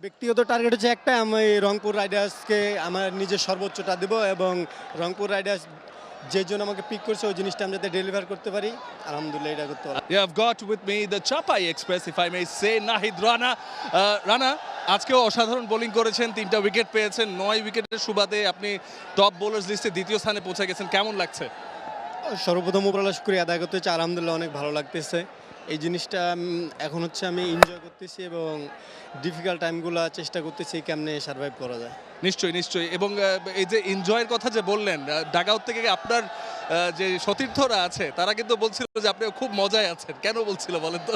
ব্যক্তিগত টার্গেট হচ্ছে একটা, আমি রংপুর রাইডার্সকে আমার নিজের সর্বোচ্চটা দেব এবং রংপুর রাইডার্স যে জন্য আমাকে পিক করছে ওই জিনিসটা আমি যাতে ডেলিভার করতে পারি, আলহামদুলিল্লাহ এটা করতে পারি। You have got with me the Chapai Express, if I may say, Nahid Rana. Rana আজকেও অসাধারণ বোলিং করেছেন, 3টা উইকেট পেয়েছেন, 9 উইকেটের সুবাদে আপনি টপ বোলার্স লিস্টে দ্বিতীয় স্থানে পৌঁছে গেছেন। কেমন লাগছে? সর্বপ্রথম উপরওয়ালা শুকরিয়া আদায় করতে হচ্ছে, আলহামদুলিল্লাহ অনেক ভালো লাগতেছে। এই জিনিসটা এখন হচ্ছে আমি এনজয় করতেছি এবং ডিফিকাল্ট টাইমগুলো চেষ্টা করতেছি কেমনে সার্ভাইভ করা যায়। নিশ্চয়ই নিশ্চয়ই। এবং এই যে এনজয়ের কথা যে বললেন, ডাগআউট থেকে আপনার যে সতীর্থরা আছে তারা কিন্তু বলছিল যে আপনি খুব মজায় আছেন। কেন বলছিল বলেন তো?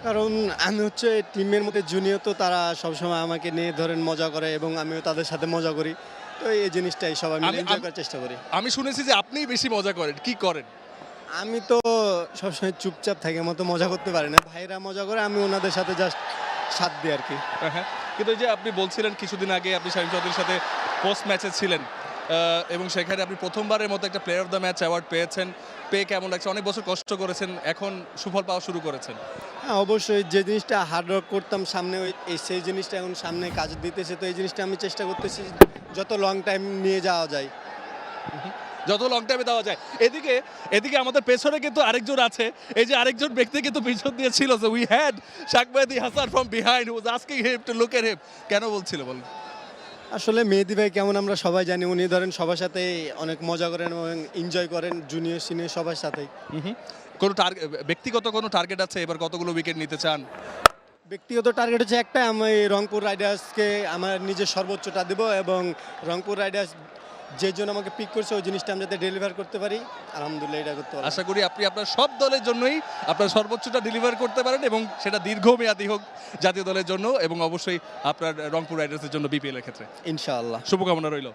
কারণ আমি হচ্ছে টিমের মধ্যে জুনিয়র, তো তারা সবসময় আমাকে নিয়ে ধরেন মজা করে এবং আমিও তাদের সাথে মজা করি। তো এই জিনিসটাই সবাই মিলে এনজয় করার চেষ্টা করি। আমি শুনেছি যে আপনিই বেশি মজা করেন, কি করেন? আমি তো সবসময় চুপচাপ থাকি, মতো মজা করতে পারি না। ভাইরা মজা করে, আমি ওনাদের সাথে জাস্ট সাথ দিই আর কি। হ্যাঁ, কিন্তু এই যে আপনি বলছিলেন কিছুদিন আগে আপনি শাহিন চৌধুরীর সাথে পোস্ট ম্যাচে ছিলেন এবং সেখানে আপনি প্রথমবারের মতো একটা player of the match award পেয়েছেন। পেয়ে কেমন লাগছে? অনেক বছর কষ্ট করেছেন, এখন সুফল পাওয়া শুরু করেছেন। হ্যাঁ, অবশ্যই যে জিনিসটা হার্ড ওয়ার্ক করতাম সামনে, সেই জিনিসটা এখন সামনে কাজ দিতেছে। তো এই জিনিসটা আমি চেষ্টা করতেছি যত লং টাইম নিয়ে যাওয়া যায়। যত লং টাইমে দেওয়া যায়। এদিকে এদিকে আমাদের পেছনে কিন্তু আরেকজন আছে। এই যে আরেকজন ব্যক্তি কিন্তু পিছন দিয়ে ছিল, যে we had Shak Mehedi Hasan from behind who was asking him to look at him. কেন বলছিল বলেন? আসলে মেহেদী ভাই কেমন আমরা সবাই জানি, উনি ধরেন সবার সাথে অনেক মজা করেন এবং এনজয় করেন, জুনিয়র সিনিয়র সবার সাথেই। কোনো ব্যক্তিগত কোনো টার্গেট আছে এবার কতগুলো উইকেট নিতে চান? ব্যক্তিগত টার্গেট হচ্ছে একটা, আমি রংপুর রাইডার্সকে আমার নিজের সর্বোচ্চটা দেব এবং রংপুর রাইডার্স যে জন্য আমাকে পিক করছে ওই জিনিসটা আমি যাতে ডেলিভার করতে পারি, আলহামদুলিল্লাহ এটা করতে পারি। আশা করি আপনি আপনার সব দলের জন্যই আপনার সর্বোচ্চটা ডেলিভার করতে পারেন এবং সেটা দীর্ঘমেয়াদী হোক জাতীয় দলের জন্য এবং অবশ্যই আপনার রংপুর রাইডার্সের জন্য বিপিএল এর ক্ষেত্রে। ইনশাআল্লাহ। শুভকামনা রইল।